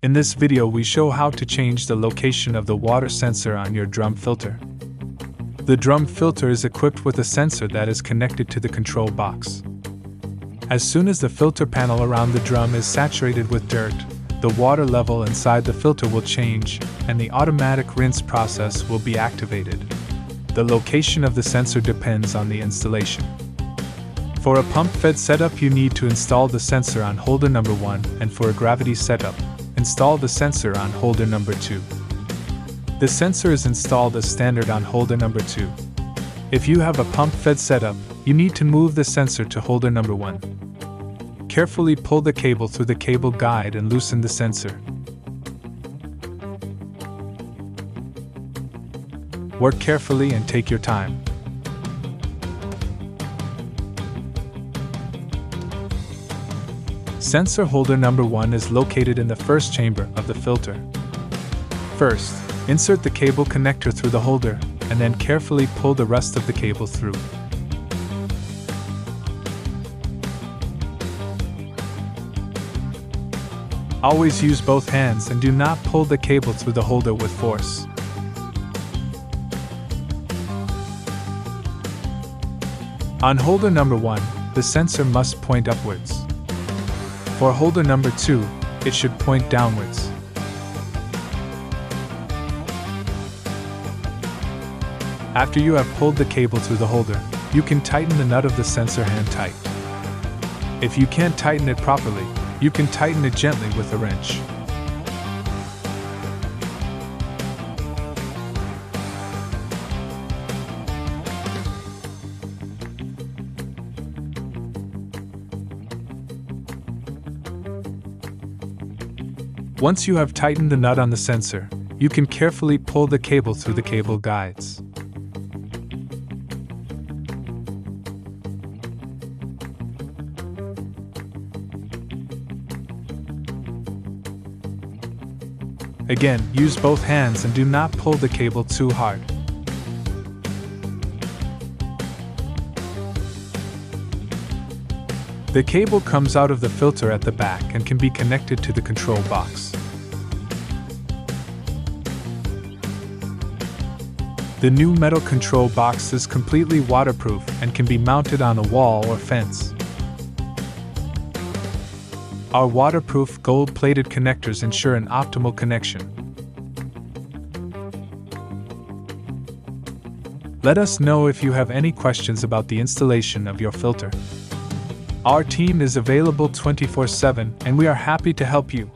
In this video we show how to change the location of the water sensor on your drum filter. The drum filter is equipped with a sensor that is connected to the control box. As soon as the filter panel around the drum is saturated with dirt, the water level inside the filter will change, and the automatic rinse process will be activated. The location of the sensor depends on the installation. For a pump-fed setup, you need to install the sensor on holder number 1, and for a gravity setup, install the sensor on holder number 2. The sensor is installed as standard on holder number 2. If you have a pump-fed setup, you need to move the sensor to holder number 1. Carefully pull the cable through the cable guide and loosen the sensor. Work carefully and take your time. Sensor holder number 1 is located in the first chamber of the filter. First, insert the cable connector through the holder, and then carefully pull the rest of the cable through. Always use both hands and do not pull the cable through the holder with force. On holder number 1, the sensor must point upwards. For holder number 2, it should point downwards. After you have pulled the cable through the holder, you can tighten the nut of the sensor hand tight. If you can't tighten it properly, you can tighten it gently with a wrench. Once you have tightened the nut on the sensor, you can carefully pull the cable through the cable guides. Again, use both hands and do not pull the cable too hard. The cable comes out of the filter at the back and can be connected to the control box. The new metal control box is completely waterproof and can be mounted on a wall or fence. Our waterproof gold-plated connectors ensure an optimal connection. Let us know if you have any questions about the installation of your filter. Our team is available 24/7 and we are happy to help you.